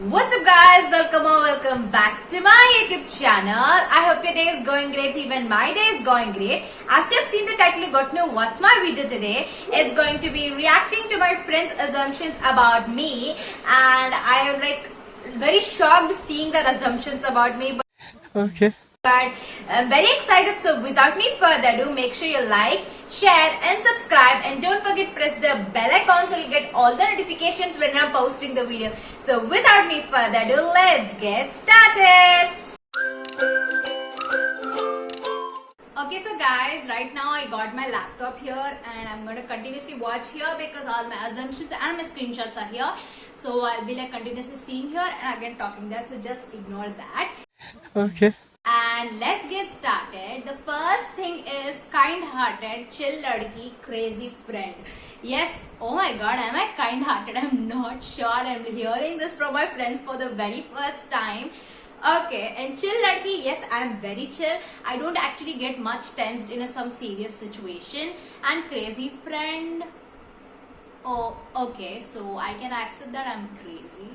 What's up guys, welcome back to my YouTube channel. I hope your day is going great, even my day is going great. As you have seen the title, you got to know what's my video today. It's going to be reacting to my friends' assumptions about me, and I am like very shocked seeing their assumptions about me. Okay. But I'm very excited, so without any further ado, make sure you like, share and subscribe, and don't forget to press the bell icon so you get all the notifications when I'm posting the video. So without any further ado, let's get started. Okay, so guys, right now I got my laptop here and I'm going to continuously watch here because all my assumptions and my screenshots are here. So I'll be like continuously seeing here and again talking there, so just ignore that. Okay. And let's get started. The first thing is kind-hearted, chill ladki, crazy friend. Yes, oh my god, am I kind-hearted? I'm not sure. I'm hearing this from my friends for the very first time. Okay, and chill ladki, yes, I'm very chill. I don't actually get much tensed in some serious situation. And crazy friend, oh, okay, so I can accept that I'm crazy.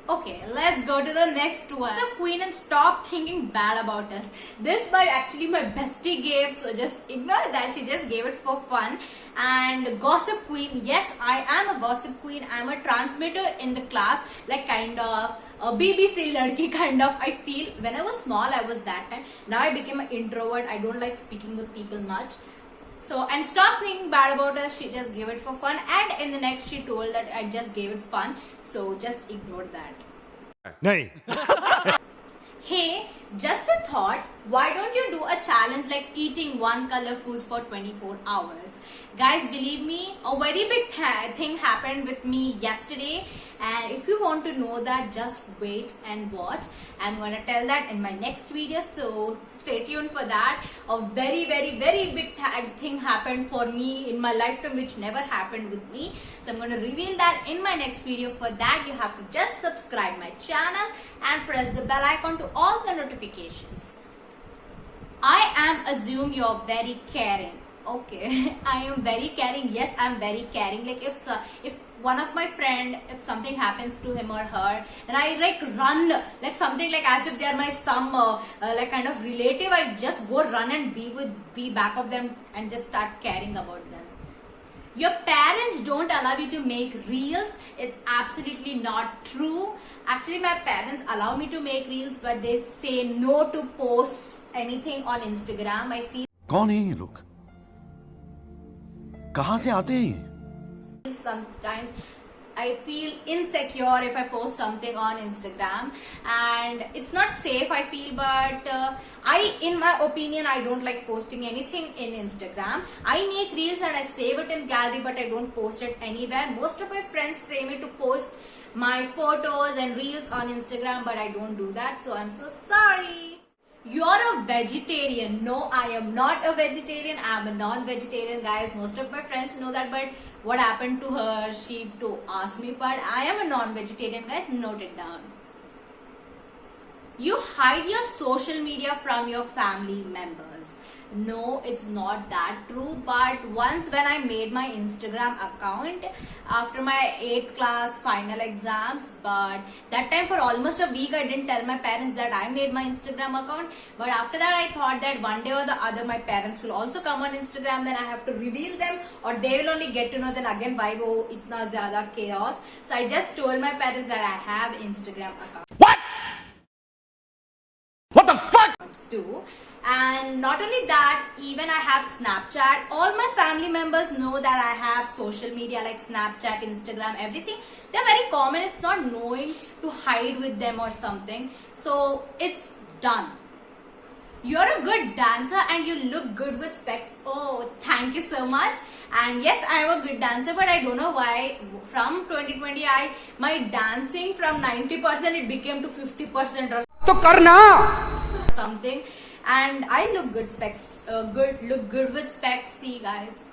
Okay, let's go to the next one. So Queen and stop thinking bad about us. This by actually my bestie gave, so just ignore that. She just gave it for fun. And Gossip Queen, yes, I am a Gossip Queen. I'm a transmitter in the class, like kind of a BBC ladki kind of. I feel when I was small, I was that time. Now I became an introvert. I don't like speaking with people much. So, and stop thinking bad about us. She just gave it for fun, and in the next she told that I just gave it fun, so just ignore that. Nahin. Hey, just a thought, why don't you do a challenge like eating one color food for 24 hours? Guys, believe me, a very big thing happened with me yesterday, and if you want to know that, just wait and watch. I'm going to tell that in my next video, so stay tuned for that. A very big thing happened for me in my lifetime which never happened with me. So I'm going to reveal that in my next video. For that, you have to just subscribe my channel and press the bell icon to all the notifications. I am assume you're very caring. Okay, I am very caring. Yes, I'm very caring. Like if one of my friend, if something happens to him or her, then I like run like something like as if they are my some like kind of relative. I just go run and be back of them and just start caring about them. Your parents don't allow you to make reels. It's absolutely not true. Actually, my parents allow me to make reels, but they say no to post anything on Instagram. I feel कौन है ये लोग? कहाँ से आते हैं? sometimes I feel insecure if I post something on Instagram, and it's not safe, I feel, but in my opinion, I don't like posting anything in Instagram. I make reels and I save it in gallery, but I don't post it anywhere. Most of my friends say me to post my photos and reels on Instagram, but I don't do that, so I'm so sorry. You're a vegetarian. No, I am not a vegetarian. I'm a non-vegetarian, guys. Most of my friends know that, but what happened to her, she to ask me, but I am a non-vegetarian, guys. Note it down. You hide your social media from your family members. No, it's not that true, but once when I made my Instagram account after my 8th class final exams, but that time for almost a week I didn't tell my parents that I made my Instagram account, but after that I thought that one day or the other my parents will also come on Instagram, then I have to reveal them, or they will only get to know, then again why go itna zyada chaos. So I just told my parents that I have Instagram account. What the fuck? Too. And not only that, even I have Snapchat. All my family members know that I have social media like Snapchat, Instagram, everything. They're very common. It's not knowing to hide with them or something. So it's done. You're a good dancer and you look good with specs. Oh, thank you so much. And yes, I am a good dancer, but I don't know why from 2020 my dancing from 90% it became to 50% or तो करना something. And I look good specs, look good with specs. See guys,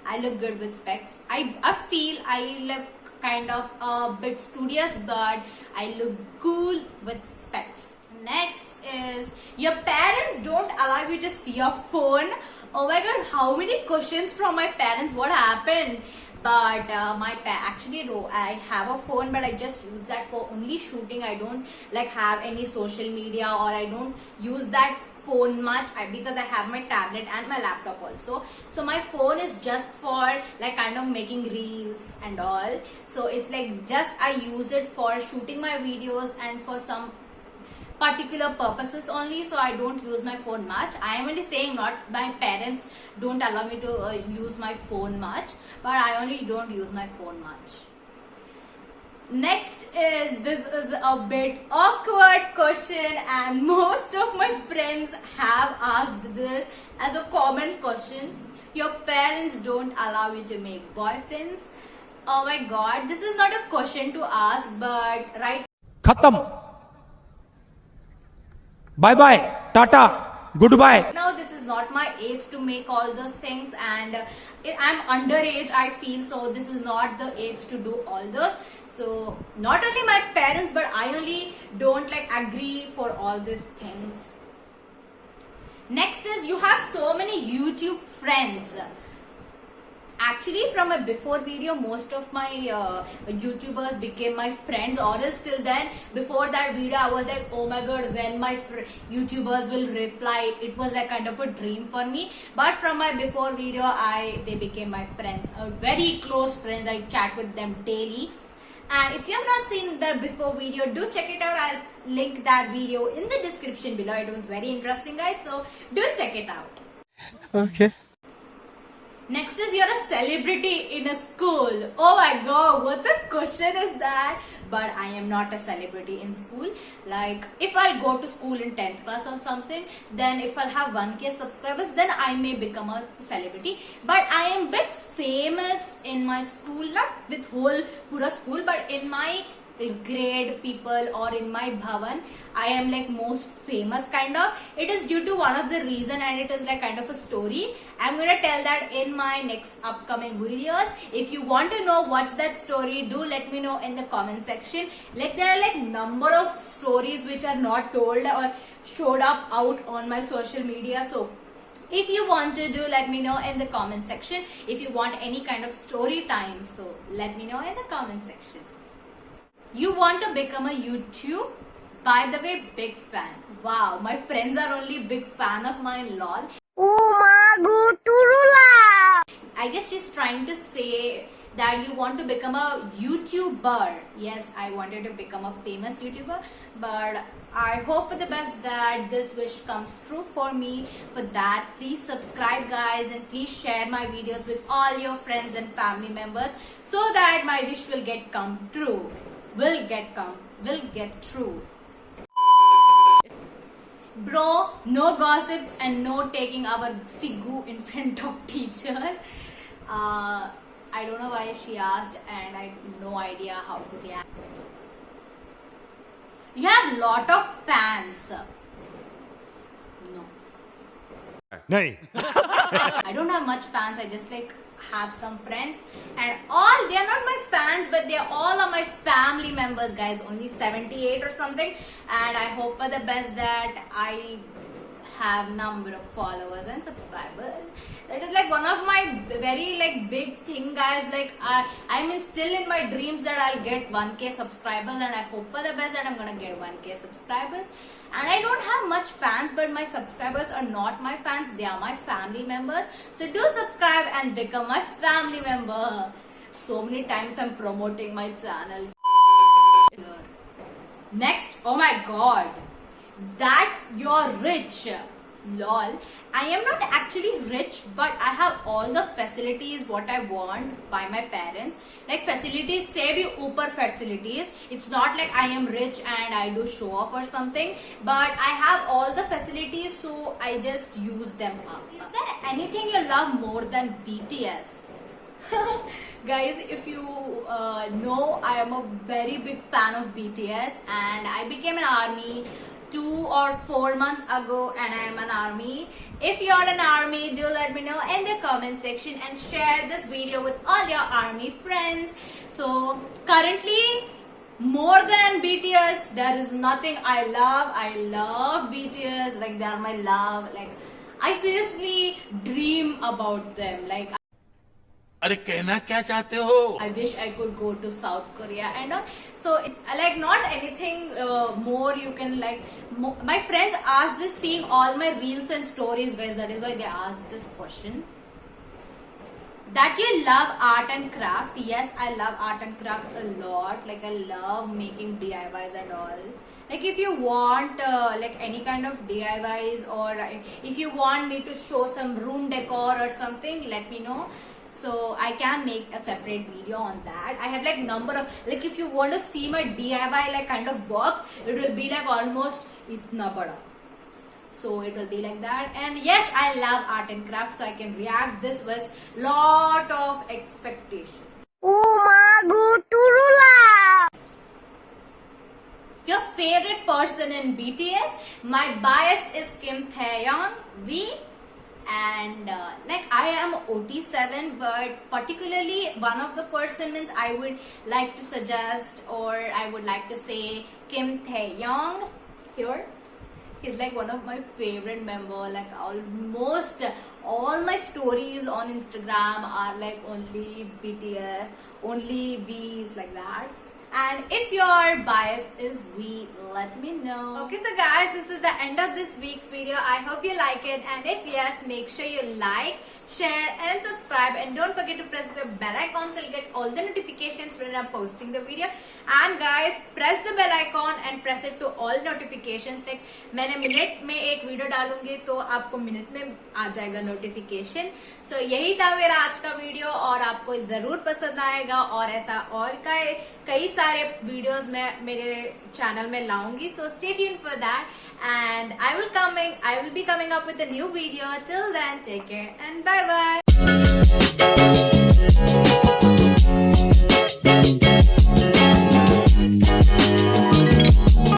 I look good with specs. I feel I look kind of a bit studious, but I look cool with specs. Next is your parents don't allow you to see your phone. Oh my god, how many questions from my parents? What happened? but actually no, I have a phone, but I just use that for only shooting. I don't like have any social media, or I don't use that phone much because I have my tablet and my laptop also. So my phone is just for like kind of making reels and all. So it's like just I use it for shooting my videos and for some particular purposes only. So I don't use my phone much. I am only saying, not my parents don't allow me to use my phone much, but I only don't use my phone much. Next is, this is a bit awkward question, and most of my friends have asked this as a common question. Your parents don't allow you to make boyfriends? Oh my god, this is not a question to ask, but right खत्म bye bye tata good bye now, this is not my age to make all those things, and I'm underage, I feel. So this is not the age to do all those. So not only my parents, but I only don't like agree for all these things. Next is, you have so many YouTube friends. Actually, from my before video, most of my YouTubers became my friends, or else till then, before that video, I was like, oh my god, when my YouTubers will reply. It was like kind of a dream for me. But from my before video, they became my friends, very close friends. I chat with them daily. And if you have not seen the before video, do check it out. I'll link that video in the description below. It was very interesting, guys, so do check it out. Okay Next is, you're a celebrity in a school. Oh my god, what the question is that? But I am not a celebrity in school. Like, if I'll go to school in 10th class or something, then if I'll have 1k subscribers, then I may become a celebrity. But I am bit famous in my school, not with whole pura school, but in my grade people or in my bhavan, I am like most famous kind of. It is due to one of the reason, and it is like kind of a story. I'm gonna tell that in my next upcoming videos. If you want to know what's that story, do let me know in the comment section. Like, there are like number of stories which are not told or showed up out on my social media. So if you want to do, let me know in the comment section. If you want any kind of story time, so let me know in the comment section. You want to become a YouTube? By the way, big fan. Wow, my friends are only big fan of mine, lol. I guess she's trying to say that you want to become a YouTuber. Yes, I wanted to become a famous YouTuber, but I hope for the best that this wish comes true for me. For that, please subscribe, guys, and please share my videos with all your friends and family members, so that my wish will get true. Will get true. Bro, no gossips and no taking our Siggu in front of teacher. I don't know why she asked, and I have no idea how to react. You have lot of fans. No. नहीं I don't have much fans. I just like have some friends, and all, they are not my fans, but they all are my family members, guys. Only 78 or something, and I hope for the best that I have number of followers and subscribers. That is like one of my very like big thing, guys. Like, I'm still in my dreams that I'll get 1k subscribers, and I hope for the best that I'm gonna get 1k subscribers. And I don't have much fans, but my subscribers are not my fans, they are my family members. So do subscribe and become my family member. So many times I'm promoting my channel. Next, oh my god, that you're rich. Lol. I am not actually rich, but I have all the facilities what I want by my parents. Like, facilities, say bhi upar facilities. It's not like I am rich and I do show off or something, but I have all the facilities, so I just use them up. Is there anything you love more than BTS? Guys, if you know, I am a very big fan of BTS, and I became an ARMY 2 or 4 months ago, and I am an ARMY. If you're an ARMY, do let me know in the comment section and share this video with all your ARMY friends. So currently, more than BTS, there is nothing I love. I love BTS, like they are my love. Like, I seriously dream about them. Like, अरे कहना क्या चाहते हो? I wish I could go to South Korea and all. So like not anything more you can like. My friends ask this, seeing all my reels and stories, guys. That is why they asked this question. That you love art and craft. Yes, I love art and craft a lot. Like I love making DIYs and all. Like if you want like any kind of DIYs, or if you want me to show some room decor or something, let me know. So I can make a separate video on that. I have like number of, like if you want to see my DIY like kind of box, it will be like almost itna bada. So it will be like that. And yes, I love art and craft, so I can react this with lot of expectation. Your favorite person in BTS? My bias is Kim Taeyong. And like I am OT7, but particularly one of the persons I would like to suggest, or I would like to say Kim Taeyong here. He's like one of my favorite member. Like almost all my stories on Instagram are like only BTS, only V's, like that. And if your bias is V, let me know. Okay, so guys, this is the end of this week's video. I hope you like it, and if yes, make sure you like, share and subscribe, and don't forget to press the bell icon so you'll get all the notifications when I'm posting the video. And guys, press the bell icon and press it to all notifications. Like मैंने minute में एक video डालूंगी तो आपको minute में आ जाएगा notification. So यही था मेरा आज का वीडियो, और आपको जरूर पसंद आएगा, और ऐसा और कई सारे वीडियोस मैं मेरे चैनल में लाऊंगी. So stay tuned for that, and I will be coming up with a new video. Till then, take care and bye bye.